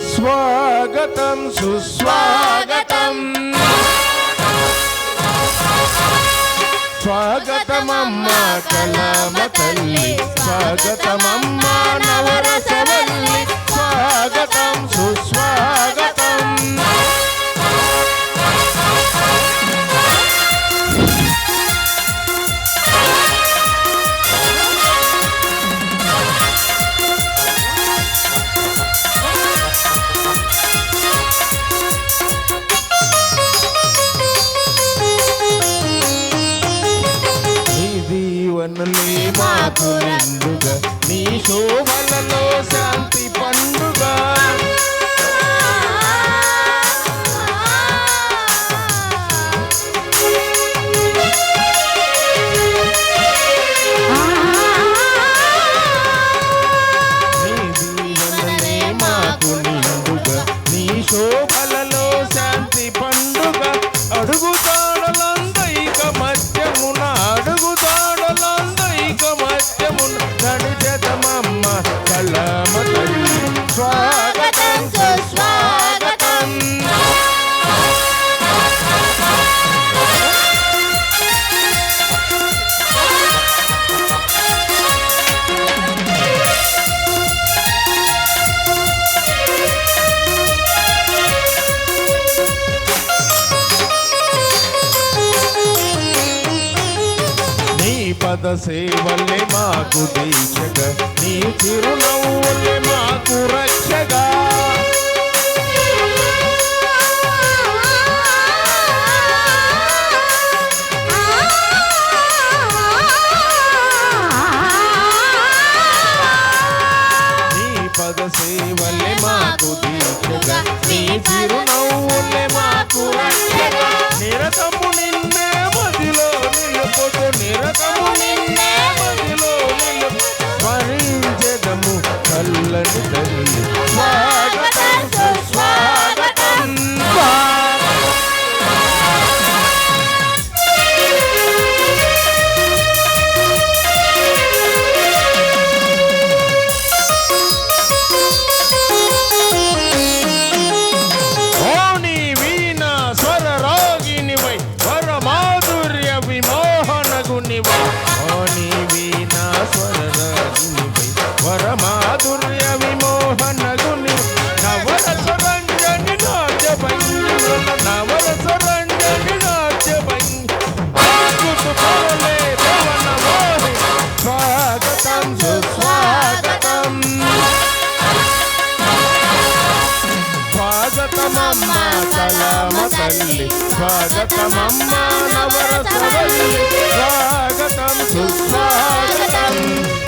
స్వాగతం సుస్వాగతం స్వాగతమమ్మ కళామ తల్లి స్వాగతమమ్మ నవరసవల్లి స్వాగతం సుస్వాగతం మాకు నిండుగా నీ శోభలలో శాంతి పండుగ నీ దీవెనలే మాకు నిండుగా నీ శోభలలో శాంతి పండుగ అడుగుతాడలందైక మధ్యమున నడిచతమమ్మ కళామ తల్లి స్వాగతం సుస్వాగతం పద సేవలే మాకు దీక్షగా నీ చిరునవ్వులే మాకు రక్షగా నీ పద సేవలే మాకు దీక్షగా నీ చిరునవ్వులే మాకు రక్షగా నిరతము నిన్నే మదిలో నిలుపుతూ నిరతము నిన్నే మదిలో నిలుపు స్మరించెదము చల్లని తల్లి స్వాగతం సుస్వాగతం వరమాధుర్య విమోహన గుని నవరస రంజని నాట్య భంగిమల నవరస రంజని నాట్య భంగిమలే భవన మోహి స్వాగతం సుస్వాగతం స్వాగతమమ్మ కళామ తల్లి స్వాగతమమ్మ నవరసవల్లి స్వాగతం సుస్వాగతం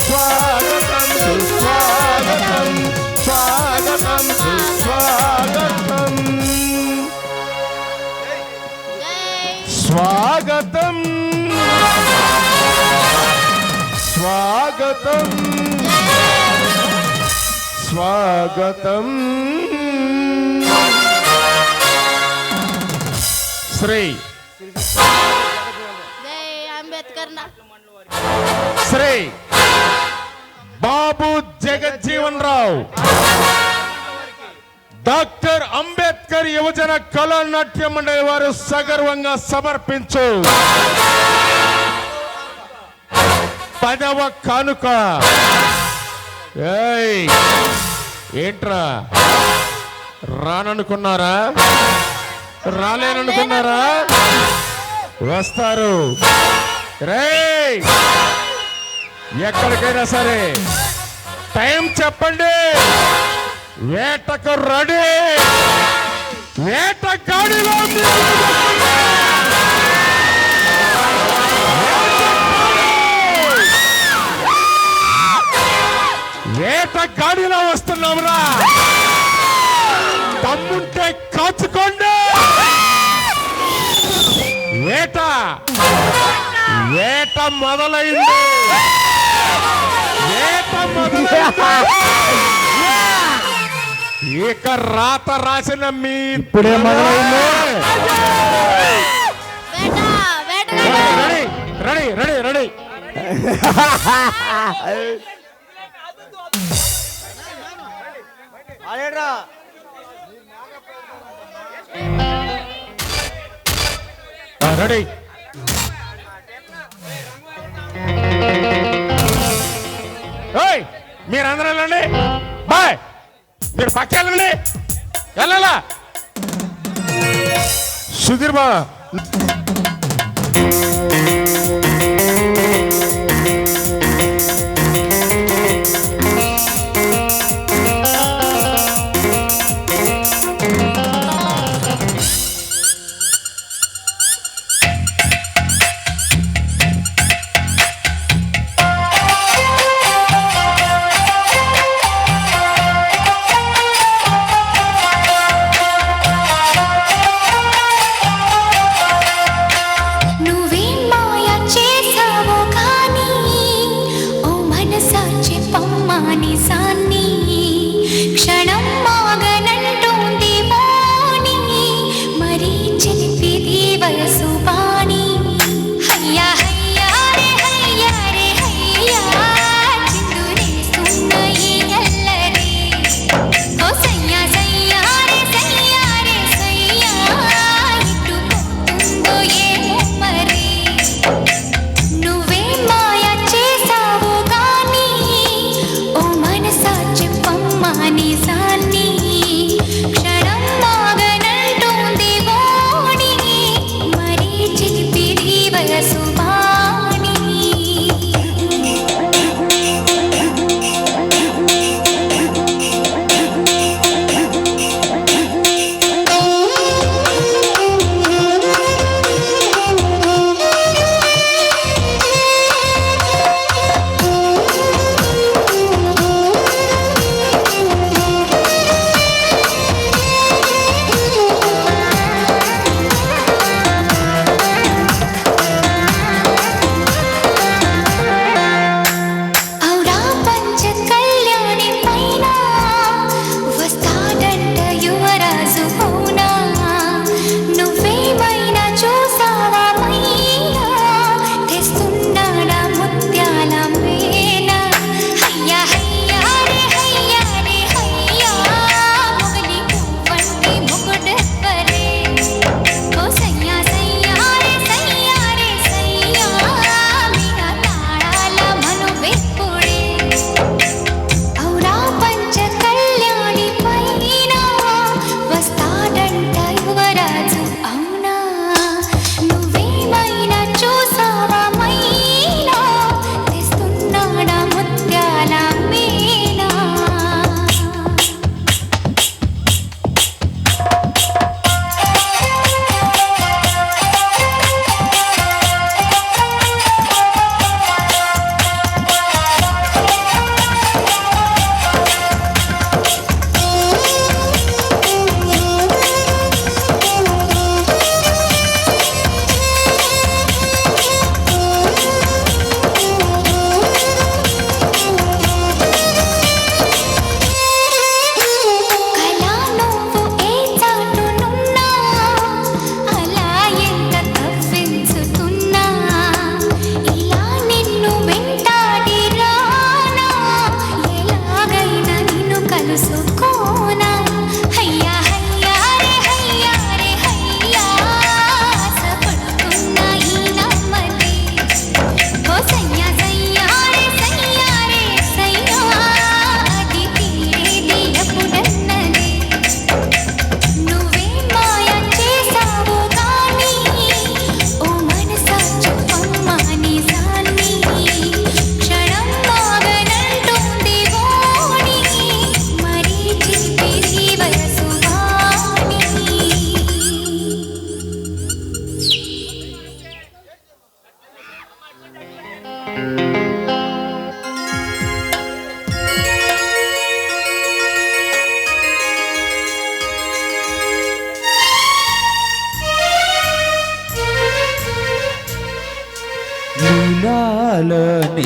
స్వాగతం సుస్వాగతం స్వాగతం సుస్వాగతం స్వాగతం స్వాగతం స్వాగతం శ్రీ శ్రీ బాబు జగజ్జీవన్ రావు డాక్టర్ అంబేద్కర్ యువజన కళా నాట్య మండలి వారు సగర్వంగా సమర్పించు 10వ కానుక. ఏంట్రా రాననుకున్నారా? రాలేననుకున్నారా? వస్తారు. రేయ్ ఎక్కడికైనా సరే టైం చెప్పండి. వేటకు రెడీ. వేట గాడిలో వేట గాడిలో వస్తున్నాంరా. తమ్ముంటే కాచుకోండి. వేట వేట మొదలైంది. వేట మొదలైంది. ఇక రాత రాసిన మీ ఇప్పుడే మొదలైంది. Ready ready ready ready ready మీరందరూ వెళ్ళండి. బాయ్. మీరు పక్క వెళ్ళండి. వెళ్ళాలా సుధీర్ బా నీలాలని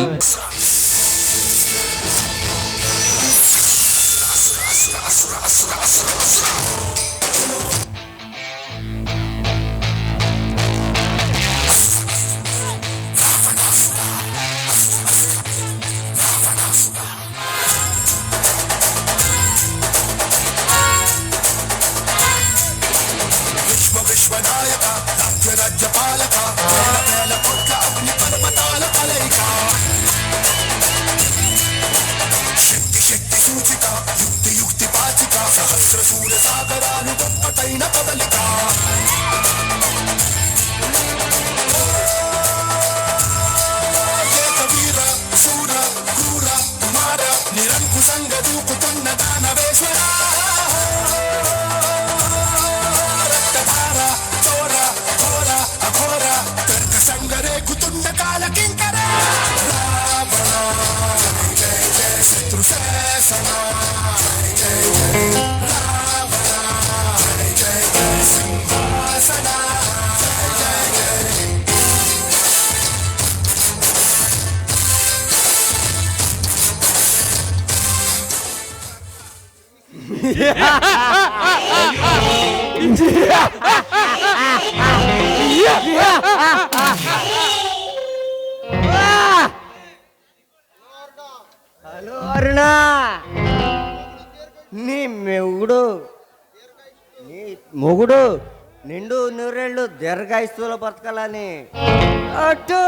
హలో అరుణ, నీ మొగుడు నిండు నూరేళ్ళు దీర్ఘాయుస్తులో బతకాలని అటు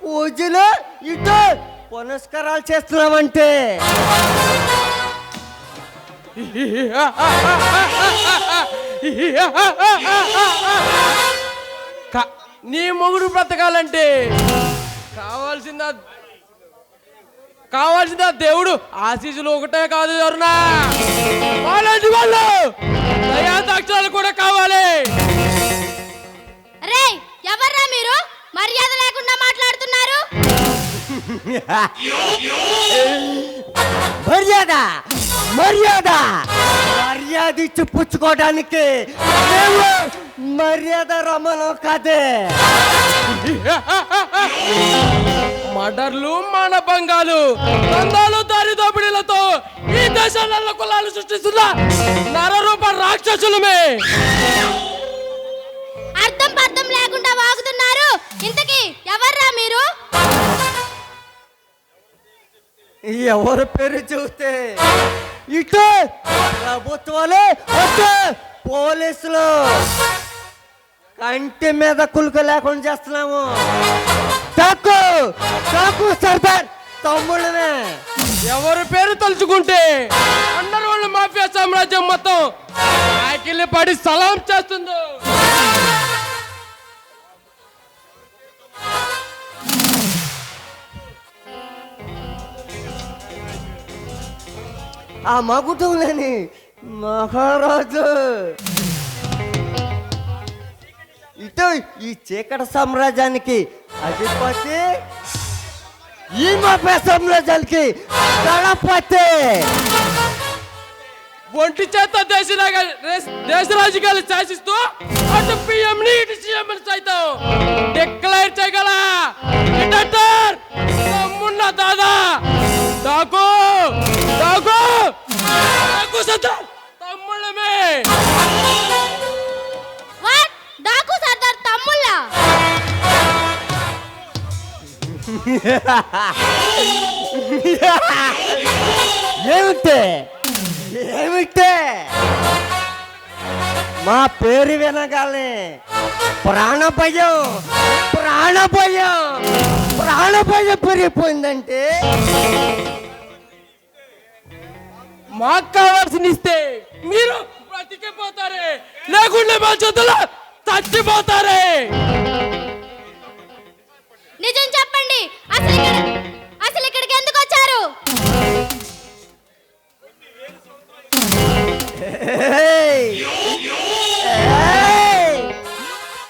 పూజలు ఇటు పునస్కారాలు చేస్తున్నామంటే నీ మొగుడు బ్రతకాలంటే కావాల్సిందా దేవుడు ఆశీస్సులు ఒకటే కాదు అరుణ, వాళ్ళంటి వాళ్ళు దయాదాక్షాలు కూడా కావాలి. అరే ఎవర్రా మీరు, మర్యాద లేకుండా మాట్లాడుతున్నారు? మర్యాద మర్యాద మర్యాద ఇచ్చి పుచ్చుకోవడానికి మేము మర్యాద రమణం కాదే. మర్డర్లు, మానభంగాలు, దందాలు, దారి దోపిడీలతో ఈ దేశాలలో కులాలు సృష్టిస్తున్న నరరూప రాక్షసులమే. అర్థం పర్థం లేకుండా వాగుతున్నారు. ఇంతకీ ఎవర్రా మీరు? ఎవరు పేరు చూస్తే ఇటు ప్రభుత్వాలు అటు పోలీసులు కంటి మీద కులుక లేకుండా చేస్తున్నాము. తాకు సర్దార్ తమ్ముళ్ళనే. ఎవరి పేరు తలుచుకుంటే అండర్ వరల్డ్ మాఫియా సామ్రాజ్యం మొత్తం ఆకిలి పడి సలాం చేస్తుందో. ఆ మగుటం లేని మహారాజు ఇటు ఈ చీకటి సామ్రాజ్యానికి అధిపతి, ఈ మాఫియా సామ్రాజ్యానికి దళపతి. ఒంటి చేత దేశ రాజకీయాలు శాసిస్తూ అటు పిఎంని ఇటు సీఎంని సైతం డిక్లేర్ చేయగల డిక్టేటర్ తమ్మున్న దాదా డాకు సర్దార్ తమ్ముళ్ళమే. వాట్? డాకు సర్దార్ తమ్ముళ్ళ? ఏమిటే మా పేరు వినగానే ప్రాణభయం పెరిగిపోయిందంటే మాకు కావాల్సిన ఇస్తే మీరు బ్రతికిపోతారే, లేకుంటే మా చేతుల్లో చచ్చిపోతారే. నిజం చెప్పండి, అసలు ఇక్కడికి ఎందుకు వచ్చారు?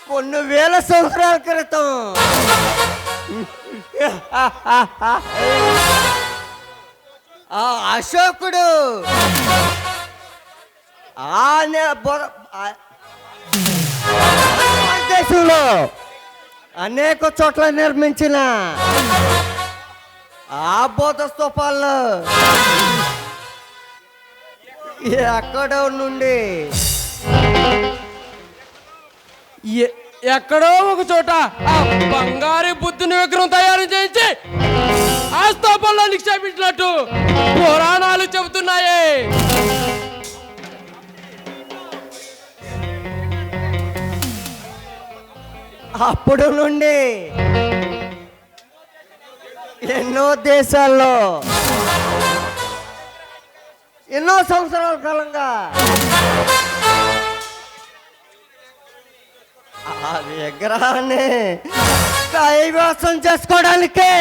కొన్ని వేల సంవత్సరాల క్రితం ఆ అశోకుడు దేశంలో అనేక చోట్ల నిర్మించిన ఆ బోధ స్తూపాల్లో ఎక్కడో నుండి ఎక్కడో ఒక చోట ఆ బంగారు బుద్ధుని విగ్రహం తయారు చేయించి ఆ స్తూపంలో నిక్షేపించినట్టు పురాణాలు చెబుతున్నాయి. అప్పుడు నుండి ఎన్నో దేశాల్లో ఎన్నో సంవత్సరాల కాలంగా ఆ విగ్రహాన్ని కైవసం చేసుకోవడానికి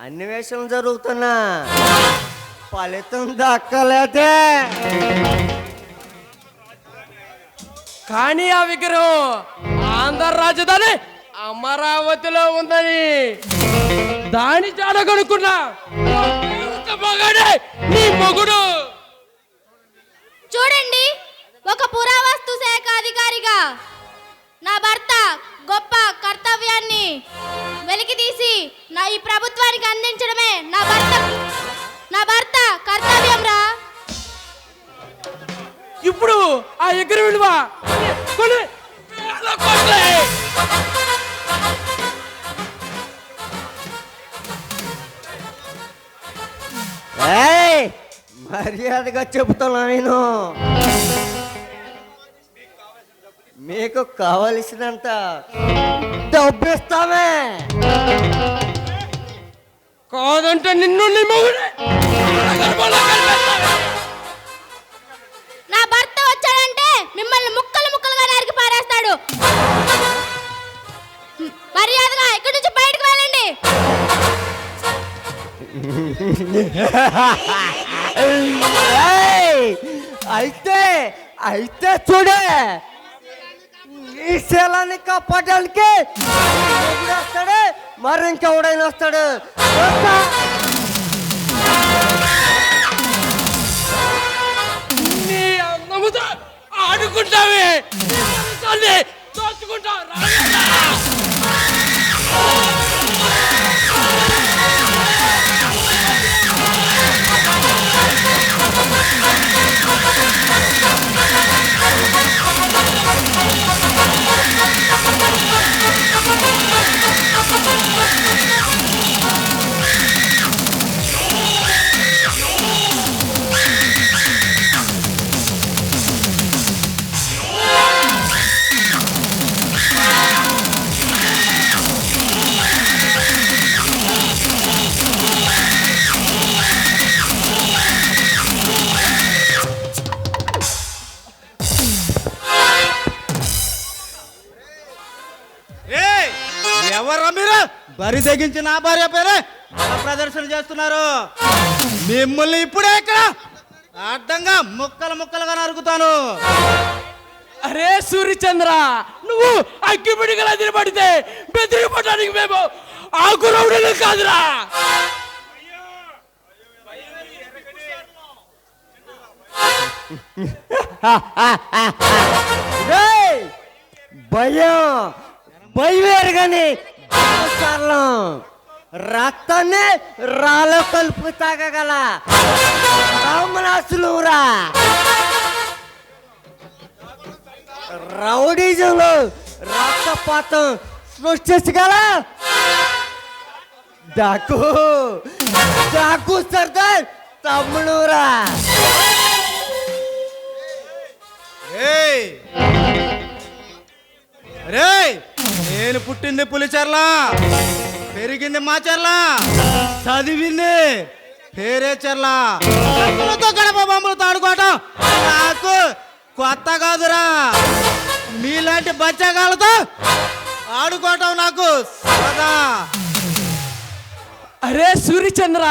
అన్వేషణ జరుగుతున్నా ఫలితం దక్కలేదే. కానీ ఆ విగ్రహం ఆంధ్ర రాజధాని అమరావతిలో ఉందని దాని జాడ కొనుక్కున్నా నీ మొగుడు. చూడండి, ఒక పురావస్తు శాఖ అధికారిగా నా భర్త గొప్ప కర్తవ్యాన్ని వెలికితీసి నా ఈ ప్రభుత్వానికి అందించడమే నా భర్త కర్తవ్యం రా. ఇప్పుడు ఆ ఎగ్గర విలువ కొన్ని వేల కోట్లే. ఏయ్, మర్యాదగా చెబుతున్నా నేను. మీకు కావలసినంత డబ్బు ఇస్తామే. కాదంటే నిన్ను నీ మొగుడే గర్భంలో కలిపేస్తాను. నా భర్త వచ్చాడంటే మిమ్మల్ని ముక్కలు ముక్కలుగా నరికి పారేస్తాడు. మర్యాదగా ఇక్కడి నుంచి బయటకు వెళ్ళండి. ఏయ్, అయితే అయితే చూడే, ఈ శీలాన్ని కాపాడడానికి ఒకడు వస్తాడు, మరి ఇంకెవడైనా వస్తాడు. వస్తా. నీ అందముతో ఆడుకుంటావే, నీ మనసాన్ని దోచుకుంటావు. ఎవర్రా మీరు? బరి తెగించి నా భార్య పేరే అలా ప్రదర్శన చేస్తున్నారు. మిమ్మల్ని ఇప్పుడే ఇక్కడ అడ్డంగా ముక్కలు ముక్కలుగా నరుకుతాను. అరే సూర్యచంద్ర, నువ్వు అగ్గిపిడిగల నిలబడితే బెదిరిపోవడానికి మేము ఆకురవుడు కాదురా. ఏయ్, భయం భయమేరు కానీ రక్తాన్ని రాలో కలుపు తాగగల రామనాసులురా. రౌడీజంలో రక్తపాతం సృష్టించగల డాకు డాకు సర్దార్ తమ్ముడురా. రేయ్, నేను పుట్టింది పులిచెర్ల, పెరిగింది మాచెర్ల, చదివింది పేరే చెర్ల. కత్తులతో గడప బొమ్మలతో ఆడుకోవటం నాకు కొత్త కాదురా. మీలాంటి బచ్చగాళ్ళతో ఆడుకోవటం నాకు సరదా. అరే సూర్యచంద్ర,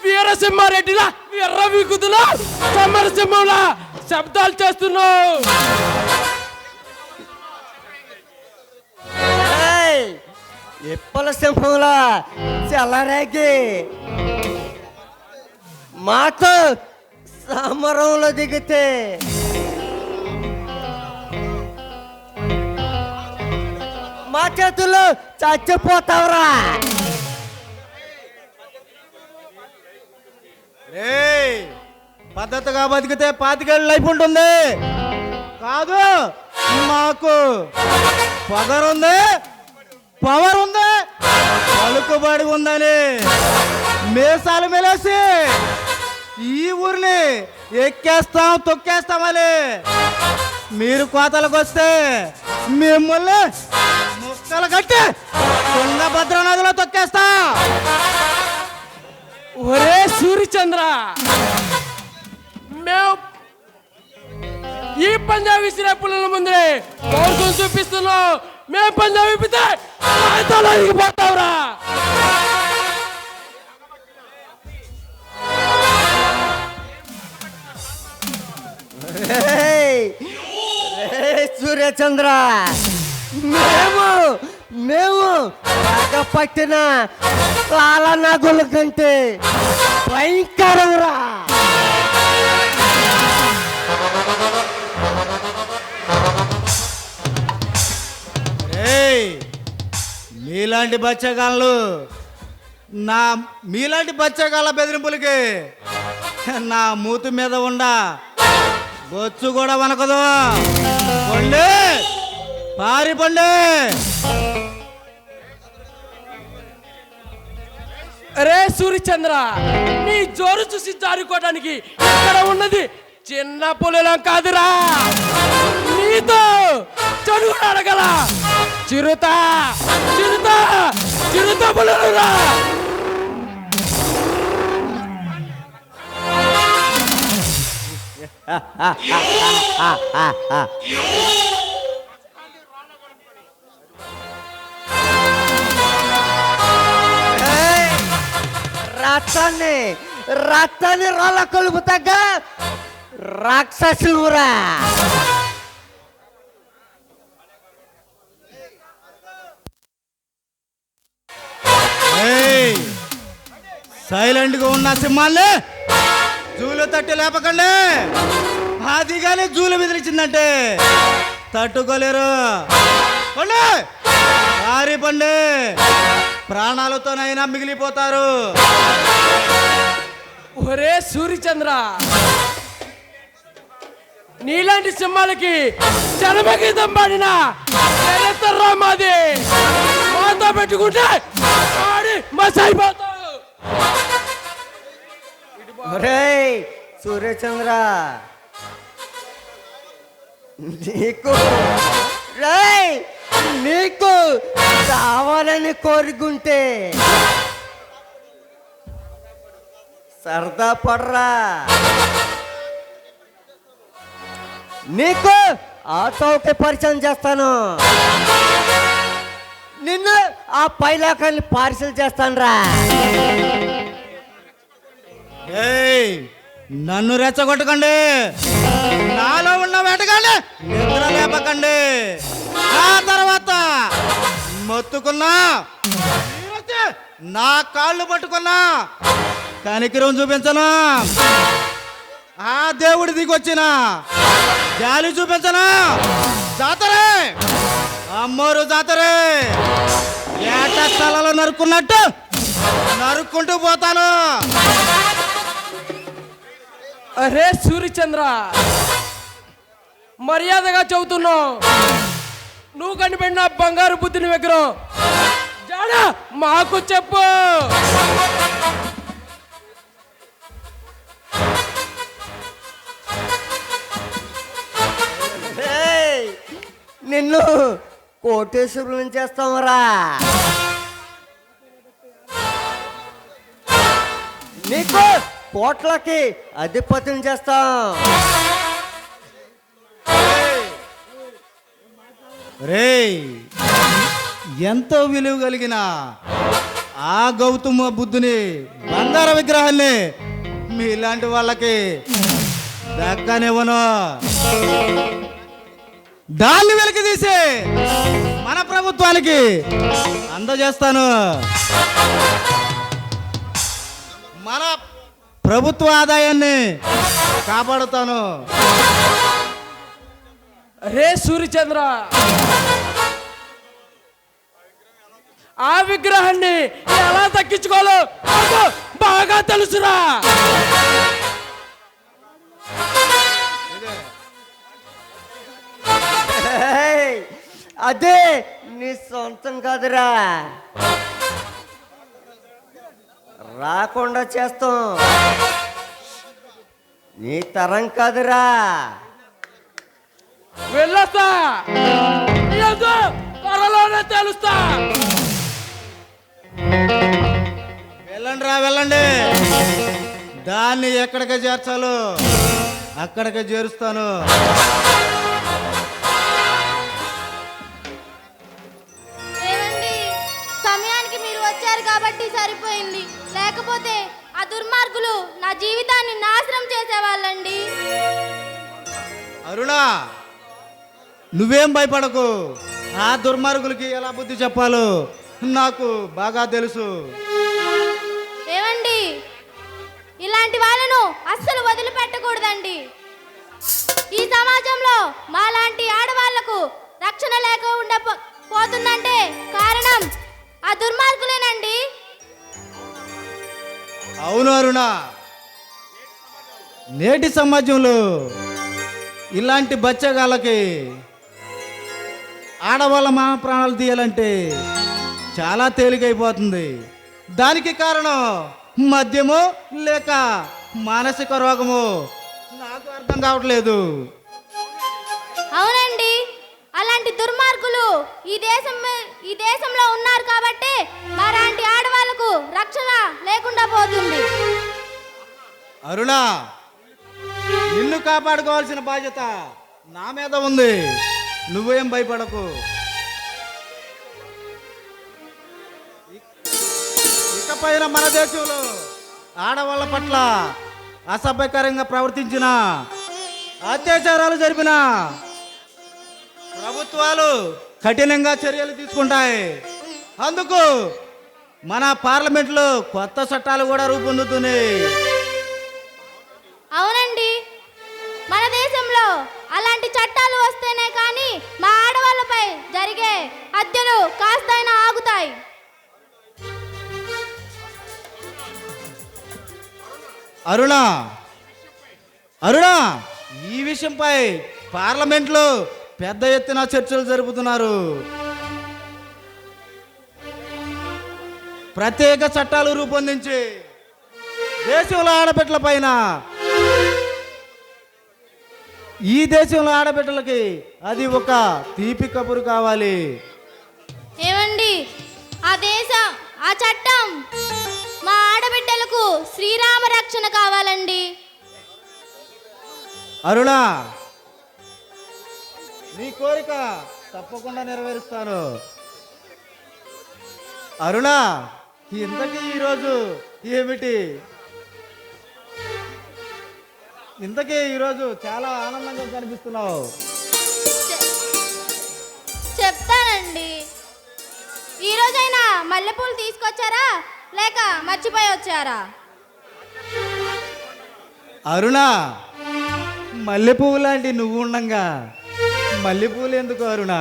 వీరసింహారెడ్డిలా ఎర్ర వీకుతులా సమరసింహంలా శబ్దాలు చేస్తున్నావు. ఎప్పల సింహంలా చెల్లరేగి మాతో సమరంలో దిగితే మా చేతుల్లో చచ్చిపోతావురా. రేయ్, పద్ధతిగా బతికితే 25 ఏళ్ళ లైఫ్ ఉంటుంది. కాదు, మాకు పొగరుంది, పవర్ ఉంది, పలుకుబడి ఉందని మీసాలు మెలేసి ఈ ఊరిని ఎక్కేస్తాం తొక్కేస్తామని మీరు కోతలకు వస్తే మిమ్మల్ని ముక్కలు కట్టి తుంగభద్ర నదిలో తొక్కేస్తా. ఒరే సూర్యచంద్ర, మేము ఈ పంజాబీ విసిరే పుల్లల ముందే పౌరుషం చూపిస్తున్నాం. మేము పంజాబీ విప్పితే పోతావురా. సూర్యచంద్ర, మేము మేము పట్టిన కాల నగుల కంటే భయంకరంరా. మీలాంటి బచ్చగాళ్ళు మీలాంటి బచ్చగాళ్ళ బెదిరింపులకి నా మూతి మీద ఉండ బొచ్చు కూడా వనకదు. పండి పారిపండి. అరే సూర్యచంద్ర, నీ జోరు చూసి జారుకోవడానికి ఇక్కడ ఉన్నది చిన్న పులిలం కాదురా, నీతో చదువు అడగల చిరుత చిరుత చిరుత పులురా. రక్తాన్ని రక్తాన్ని రాళ్ళ కలుపు తగ్గ రాక్షసులురా. సైలెంట్ గా ఉన్న సింహాన్ని జూలు తట్టి లేపకండి. అది కానీ జూలు బెదిరించిందంటే తట్టుకోలేరు. పండి పారిపండి, ప్రాణాలతోనైనా మిగిలిపోతారు. ఒరే సూర్యచంద్ర, నీలాంటి సింహాలకి చరమగీతం పాడిన చరిత్ర మాది. మాతో పెట్టుకుంటే ఆడి మసైపోతావు. ఒరేయ్ సూర్యచంద్ర, నీకు కావాలని కోరుకుంటే సరదా పడరా. నీకు ఆ చౌక పరిచయం చేస్తాను. నిన్ను ఆ పైలాకాన్ని పార్సల్ చేస్తాను రా. నన్ను రెచ్చగొట్టకండి, నాలో ఉన్న వేటకండి, నిద్ర లేపకండి. ఆ తర్వాత మొత్తుకున్నా నా కాళ్ళు పట్టుకున్నా కనికిరం చూపించను. ఆ దేవుడి దిగొచ్చిన జాలి చూపించను. జాతరే అమ్మోరు జాతరే. ఏట తలలో నరుక్కున్నట్టు నరుక్కుంటూ పోతాను. అరే సూర్యచంద్ర, మర్యాదగా చెబుతున్నావు. నువ్వు కనిపెట్టిన బంగారు బుద్ధిని విగ్రహం జాడా మాకు చెప్పు. నిన్ను కోటేశ్వరులను చేస్తామరా. నీకు కోట్లకి అధిపత్యం చేస్తాం. రేయ్, ఎంతో విలువ కలిగిన ఆ గౌతమ బుద్ధుని బంగార విగ్రహాన్ని మీలాంటి వాళ్ళకి దక్కనివ్వను. దాన్ని వెలికి తీసి మన ప్రభుత్వానికి అందజేస్తాను. మన ప్రభుత్వ ఆదాయాన్ని కాపాడుతాను. రే సూర్యచంద్ర, ఆ విగ్రహాన్ని ఎలా దక్కించుకోవాలో నాకు బాగా తెలుసురా. అదే నీ సొంతం కాదురా, రాకుండా చేస్తాం. నీ తరం కాదురా. వెళ్ళొస్తా, ఏదో త్వరలోనే తెలుస్తా. వెళ్ళండి రా, వెళ్ళండి. దాన్ని ఎక్కడికి చేర్చాలో అక్కడికి చేరుస్తాను. ఏమండి, సమయానికి మీరు వచ్చారు కాబట్టి సరిపోయింది. లేకపోతే ఆ దుర్మార్గులు నా జీవితాన్ని నాశనం చేసేవాళ్ళండి. అరుణా, నువ్వేం భయపడకు. ఆ దుర్మార్గులకి ఎలా బుద్ధి చెప్పాలో నాకు బాగా తెలుసు. ఏమండి, ఇలాంటి వాళ్ళను అస్సలు వదిలిపెట్టకూడదండి. ఈ సమాజంలో మాలాంటి ఆడవాళ్లకు రక్షణ లేక పోతుందంటే కారణం ఆ దుర్మార్గులేనండి. అవును అరుణ, నేటి సమాజంలో ఇలాంటి బచ్చగాళ్ళకి ఆడవాళ్ళ మా ప్రాణాలు తీయాలంటే చాలా తేలికైపోతుంది. దానికి కారణం మద్యము లేక మానసిక రోగము, నాకు అర్థం కావట్లేదు. అవునండి, అలాంటి దుర్మార్గులు ఈ దేశంలో ఉన్నారు కాబట్టి మరాంటి ఆడవాళ్లకు రక్షణ లేకుండా పోతుంది. అరుణ, నిన్ను కాపాడుకోవాల్సిన బాధ్యత నా మీద ఉంది. నువ్వేం భయపడకు. ఇకపైన మన దేశంలో ఆడవాళ్ళ పట్ల అసభ్యకరంగా ప్రవర్తించిన, అత్యాచారాలు జరిపిన ప్రభుత్వాలు కఠినంగా చర్యలు తీసుకుంటాయి. అందుకు మన పార్లమెంట్లో కొత్త చట్టాలు కూడా రూపొందుతున్నాయి. అవునండి, మన దేశంలో అలాంటి చట్టాలు వస్తేనే కానీ మా ఆడవాళ్ళపై జరిగే హత్యలు కాస్తైనా ఆగుతాయి. అరుణ, ఈ విషయంపై పార్లమెంట్లో పెద్ద ఎత్తున చర్చలు జరుపుతున్నారు. ప్రత్యేక చట్టాలు రూపొందించి దేశంలో ఆడబిడ్డల పైన, ఈ దేశంలో ఆడబిడ్డలకి అది ఒక తీపి కబురు కావాలి. ఏమండి, ఆ చట్టం మా ఆడబిడ్డలకు శ్రీరామ రక్షణ కావాలండి. అరుణ, నీ కోరిక తప్పకుండా నెరవేరుస్తాను. అరుణ, ఇంతకీ ఈరోజు ఏమిటి? ఇంతకీ ఈరోజు చాలా ఆనందంగా కనిపిస్తున్నావు. చెప్తానండి. ఈ రోజైనా మల్లెపూలు తీసుకొచ్చారా లేక మర్చిపోయి వచ్చారా? అరుణ, మల్లెపువ్వు లాంటి నువ్వు ఉండంగా మల్లెపూలు ఎందుకు అరుణ?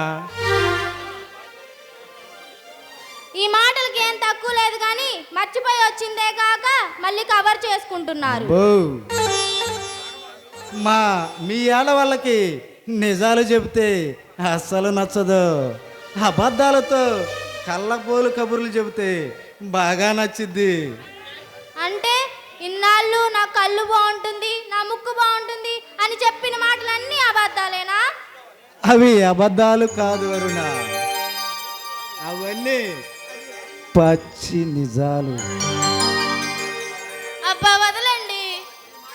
ఈ మాటలకి ఏం తక్కువ లేదు కానీ మర్చిపోయి వచ్చిందే కాక మళ్ళీ కవర్ చేసుకుంటున్నారు. మీ ఆడవాళ్ళకి నిజాలు చెబితే అస్సలు నచ్చదు. అబద్ధాలతో కళ్ళపోలు కబుర్లు చెబితే బాగా నచ్చిద్ది. అంటే ఇన్నాళ్ళు నా కళ్ళు బాగుంటుంది, నా ముక్కు బాగుంటుంది అని చెప్పిన మాటలన్నీ అబద్ధాలేనా? అవి అబద్ధాలు కాదు అరుణ, అవన్నీ పచ్చి నిజాలు. అబ్బా వదలండి,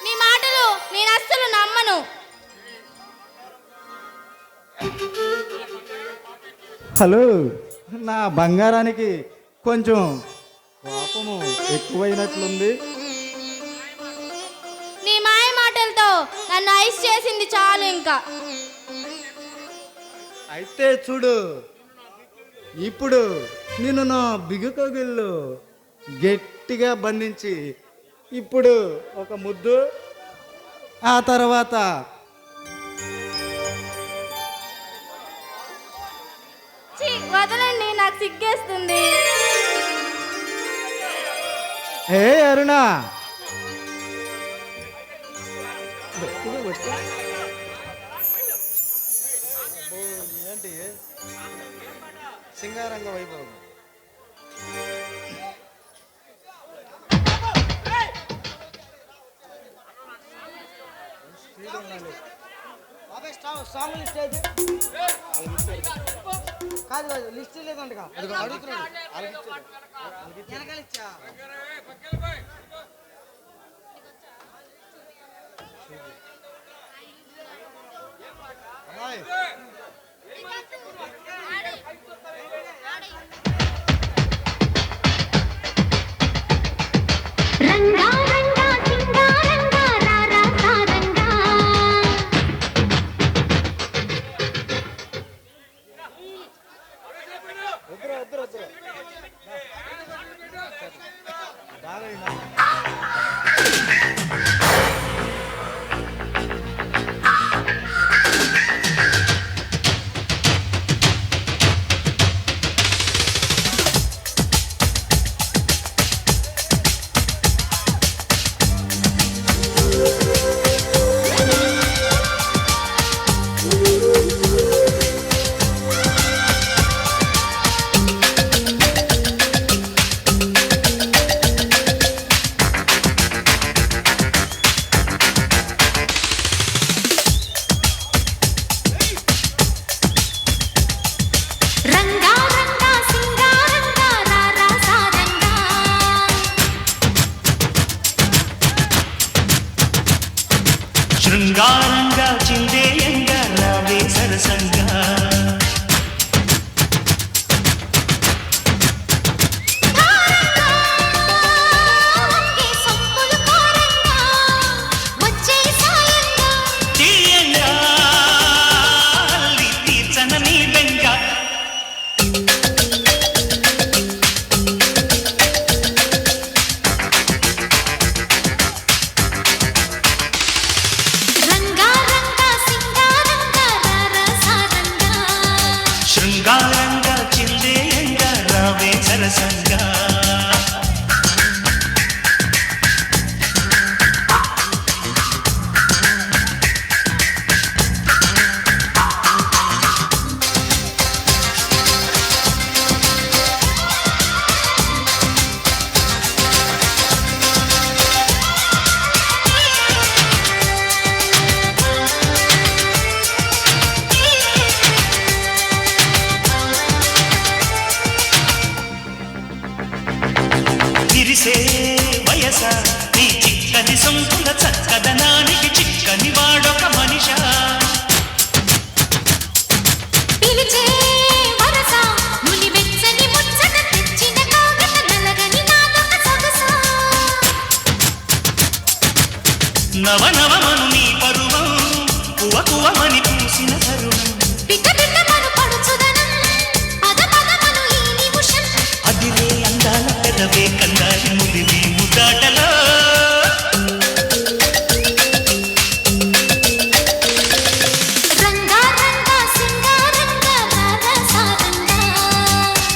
మీ మాటలు నేను అస్సలు నమ్మను. హలో, నా బంగారానికి కొంచెం కోపము ఎక్కువైనట్లుంది. నీ మాయ మాటలతో నన్ను ఐస్ చేసింది చాలు. ఇంకా అయితే చూడు, ఇప్పుడు నిన్ను నా బిగుకోగిళ్ళు గట్టిగా బంధించి ఇప్పుడు ఒక ముద్దు, ఆ తర్వాత వదలండి, నాకు సిగ్గేస్తుంది. హే అరుణ, ఏంటి సింగారంగ వైభవం. సాంగ్ లిస్ట్ అయితే కాదు కాదు లిస్ట్ లేదంట అడుగుతున్నాడు. రంగా రంగా సింగారంగా రారా సారంగా శృంగారంగా చిందేయంగా రావే సరసంగా తీయంగా అల్లి తీర్చన నీ బెంగ శృంగారంగా చిందేయంగా రావే సరసంగా తిరిసే వయస నీ చిక్కని సొంతుల చక్కదనానికి చిక్కని వాడొక మనిష నవనవమను నీ పరువం కువకువమని పూసిన తరుణం అదిరే అందాల పెదవే కందారి ముదిరి ముద్దాటలో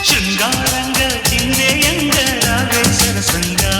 శృంగారంగా చిందేయంగా రావే సరసంగా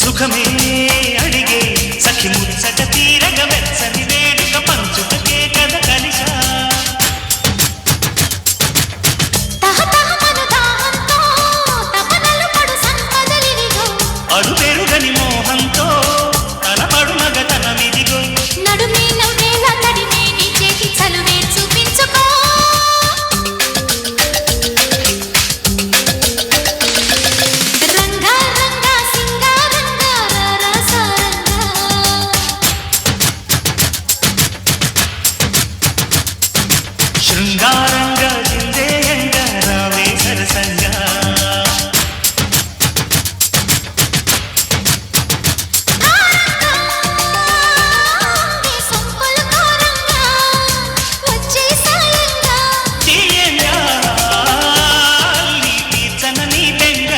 సుఖమే అడిగే సఖి ముచ్చట తీరగ వెచ్చని వేడుక పంచుటకే కథ కలిసా అడు పెరుగని మోహంతో తన పడు మగతనమిదిగో శృంగారంగా చిందేయంగా రావే సరసంగా తీయంగా అల్లి తీర్చన నీ బెంగ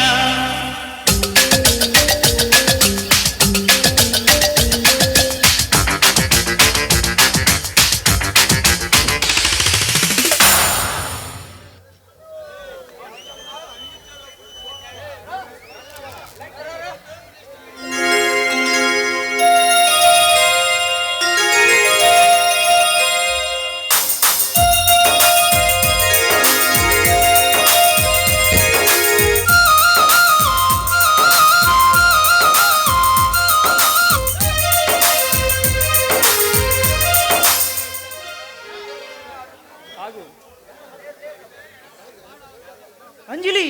అంజలి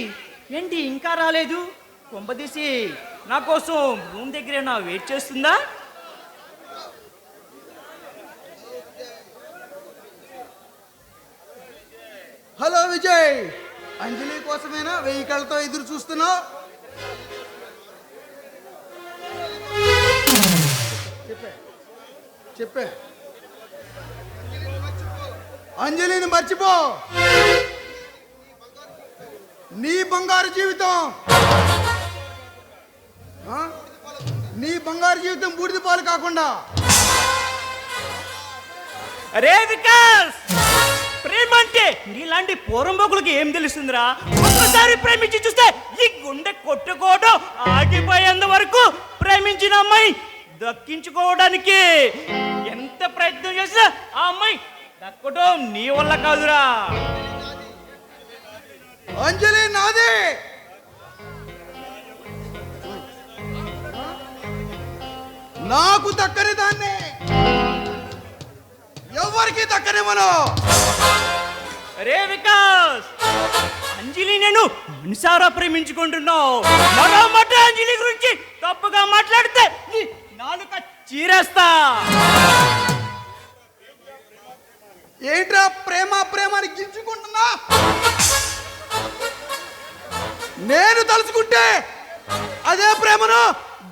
ఏంటి ఇంకా రాలేదు? కొంపదీసి నా కోసం రూమ్ దగ్గర నా వెయిట్ చేస్తుందా? హలో విజయ్, అంజలి కోసమేనా వెహికల్తో ఎదురు చూస్తున్నావు? చెప్పే అంజలిని మర్చిపో. నీ బంగారు జీవితం ఆ? నీ బంగారు జీవితం బూడిద పాలు కాకుండా అరే వికాస్, ప్రేమ అంటే నీలాంటి పోరంబోకులకి ఏం తెలుస్తుందిరా? ఒక్కసారి ప్రేమించి చూస్తే ఈ గుండె కొట్టుకోవడం ఆగిపోయేంత వరకు ప్రేమించిన అమ్మాయి దక్కించుకోవడానికి ఎంత ప్రయత్నం చేసినా ఆ అమ్మాయి దక్కడం నీ వల్ల కాదురా. అంజలి నాదే. నాకు దక్కని దాన్ని ఎవరికి దక్కని మనం. అరే వికాస్, అంజలి నేను మనసారా ప్రేమించుకుంటున్నావు. మరో మాట అంజలి గురించి తప్పుగా మాట్లాడితే నీ నాలుక చీరేస్తా. ఏంట్రా ప్రేమ ప్రేమ అని గించుకుంటున్నా? నేను తలుచుకుంటే అదే ప్రేమను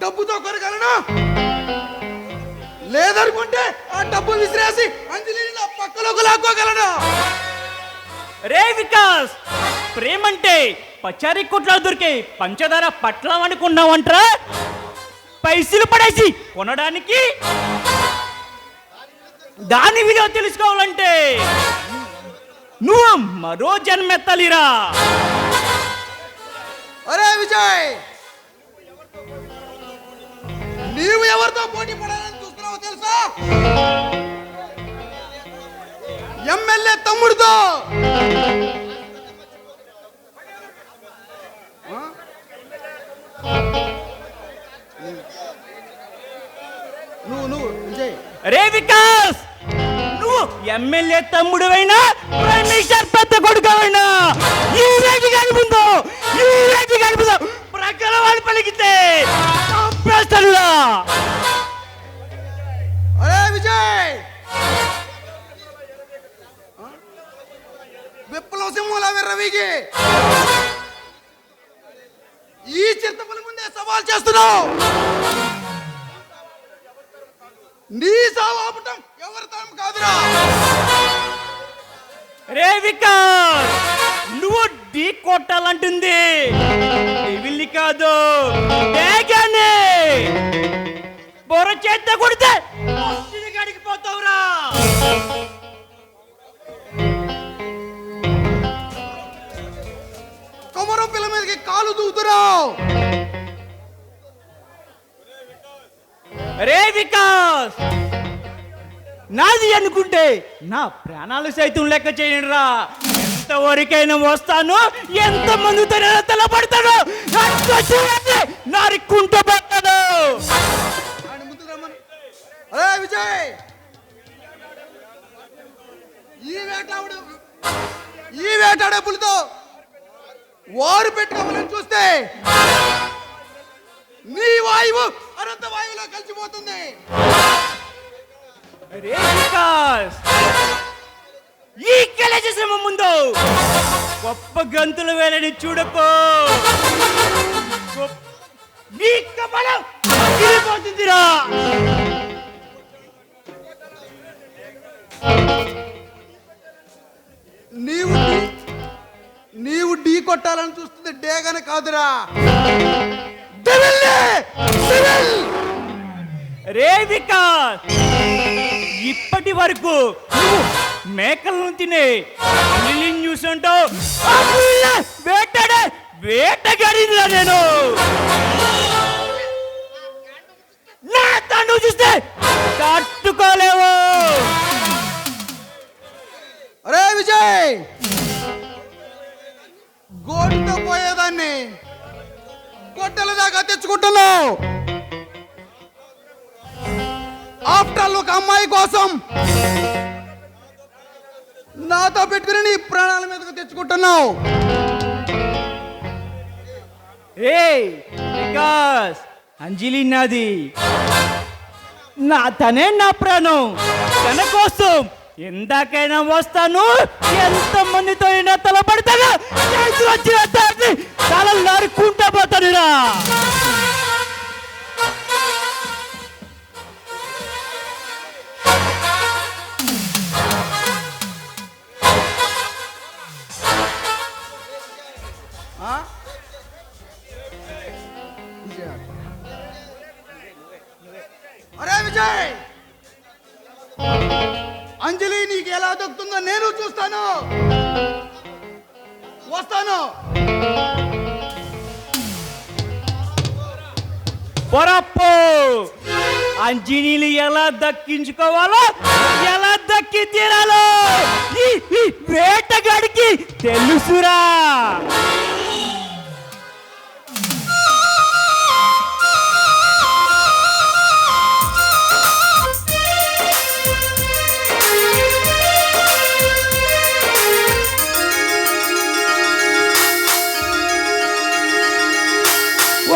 డబ్బుతో కొనగలను, లేదనుకుంటే ఆ డబ్బు విసిరేసి అంజలిని నా పక్కలోకి లాక్కోగలను. రే వికాస్, ప్రేమంటే పచారీ కొట్లో దొరికే పంచదార పట్లం అనుకున్నావంటరా? పైసలు పడేసి కొనడానికి దాని విలువ తెలుసుకోవాలంటే నువ్వు మరో జన్మెత్తాలిరా. అరే విజయ్, నీవు ఎవరితో పోటీ పడాలని చూస్తున్నావో తెలుసా? ఎమ్మెల్యే తమ్ముడితో. నువ్వు విజయ్, రే వికాస్, నువ్వు ఎమ్మెల్యే తమ్ముడువైనా ప్రైమ్ మినిస్టర్ పెద్ద కొడుకవైనా ఈ రేటు కనిపిందో ప్రజల వాళ్ళు పలికితే చంపేస్తానురా. అరే విజయ్, విప్లవ సింహంలా విర్రవీగి ఈ చిత్తపల్లి ముందే సవాల్ చేస్తున్నావు. నీ సావు ఆపటం ఎవరి తరం కాదురా. రే వికాస్, నువ్వు ఢీ కొట్టాలంటుంది డెవిల్ని కాదు, డేగానే. బొర చేత కొడితే గడికి పోతావురా. కొమరం పిల్ల మీదకి కాలు దూకుతున్నావు. రే వికాస్, నాది అనుకుంటే నా ప్రాణాలు సైతం లెక్క చేయండిరా. ఎంతవరకైనా వస్తాను, ఎంత మందితో తలపడతాను, నరుక్కుంటూ పడతాను. ఆయన ముందుకు రమ్మని. అరే విజయ్, ఈ వేటాడే పులితో వారు పెట్టుకోవాలని చూస్తే నీ వాయువు అనంత వాయువులో కలిసిపోతుంది. రే వికాస్, ఈ కళాశాల ముందు గొప్ప గంతులు వేలని చూడకో. నీ కమలం పగిలిపోతుందిరా. నీవు ఢీ కొట్టాలని చూస్తుంది డేగని కాదురా. రే వికాస్, ఇప్పటి వరకు నువ్వు మేకలను తినే పులిని చూసుంటావు. వేటగాడిరా నేను. నా తండ్రి చూస్తే తట్టుకోలేవు. అరే విజయ్, గోటితో పోయేదాన్ని గొడ్డల దాకా తెచ్చుకుంటున్నావు. ఆఫ్టర్ ఆల్ ఒక అమ్మాయి కోసం నాతో పెట్టుకుని నీ ప్రాణాల మీదకు తెచ్చుకుంటున్నావు. వికాస్, అంజలి నాది, తనే నా ప్రాణం. తన కోసం ఎందాకైనా వస్తాను, ఎంత మందితో అయినా తలపడతాను. వచ్చిన తల నరుక్కుంటా పోతానురా. ఒరే విజయ్, అంజలి నీకు ఎలా దొక్కుతుందో నేను చూస్తాను. వస్తాను. పొరప్పు అంజనీలు ఎలా దక్కించుకోవాలో, ఎలా దక్కి తీరాలో ఈ వేటగాడికి తెలుసురా.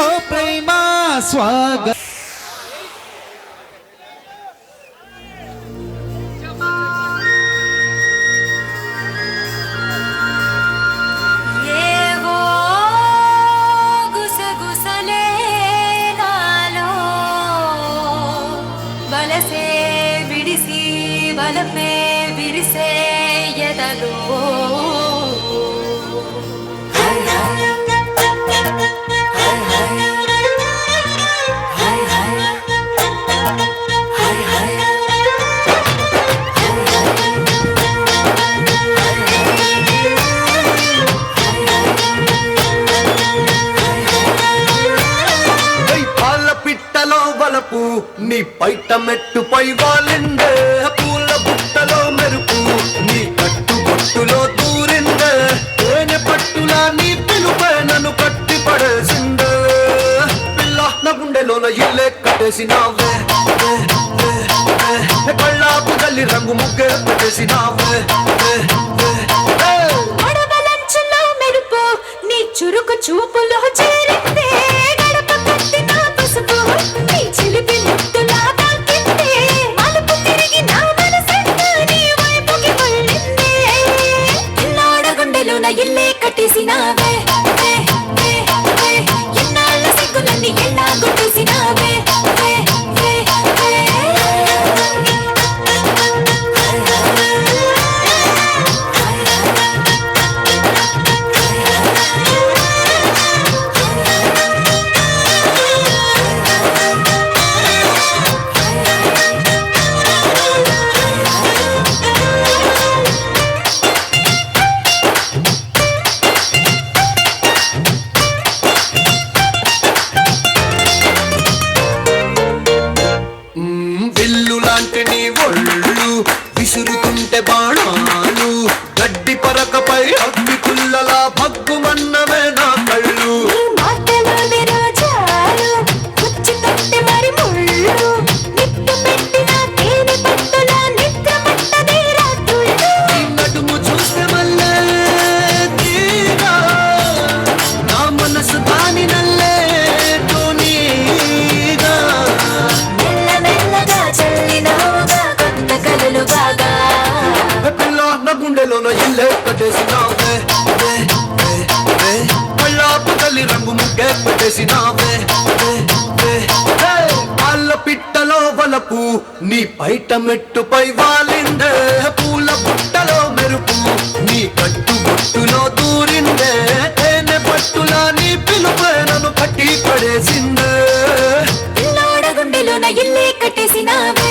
ఓ ప్రేమ స్వాగతం. ఏవో గుసగుసలే నాలో బలసే విడిసి బలపే విరిసే ఎదలో పాల పిట్టలో వలపు నీ పైట మెట్టుపై వాలిండే, పూల బుట్టలో మెరుపు నీ కట్టు బొట్టులో దూరిందే, తేనె పట్టులా నీ పిలుపై నన్ను కట్టి పడేసిందే. పిల్ల నా గుండెలోన ఇల్లే కట్టేసినావే, కళ్ళాపు గల్లి రంగు ముగ్గే పెట్టేసినావే. మెరుపు నీ చురుకు చూపులో చేరిందే, గడప కట్టిన పసుపు నీ చిలిపి ముద్దులా తాకిందే, మలుపు తిరిగి నా మనసంతా నీ వైపుకి మళ్ళిందే. పిల్లాడ గుండెలోన ఇల్లే కట్టేసినావే, ఎన్నాళ్ళ సిగ్గులన్నీ ఎలా కొట్టేసినావే. విల్లు లాంటి నీ ఒళ్ళు విసురుతుంటే బాణాలు, గడ్డి పరకపై అగ్గి పుల్లలా భగ్గుమన్నవే నా కళ్ళు. మాటలోని రోజాలు కుచ్చి కట్టి మరి ముళ్ళు, నిప్పు పెట్టిన తేనె పట్టులా నిద్ర పట్టదే రాత్రుళ్ళు. నీ నడుము చూస్తే మళ్ళీ తీరా, నా మనసు దాని నల్లే తోనీగా. మెల్లమెల్లగా చల్లినవుగా కొత్త కలలు బాగా, పిల్ల నా గుండెలోన ఇల్లే కట్టేసినావే, కళ్ళాపు తల్లి రంగు ముగ్గే పెట్టేసినావే. పాల పిట్టలో వలపు నీ పైట మెట్టుపై వాలిందే, పూల బుట్టలో మెరుపు నీ కట్టు బొట్టులో దూరిందే, తేనె పట్టులా నీ పిలుపే నన్ను కట్టి పడేసిందే. పిల్లోడ గుండెలోన ఇల్లే కట్టేసినావే.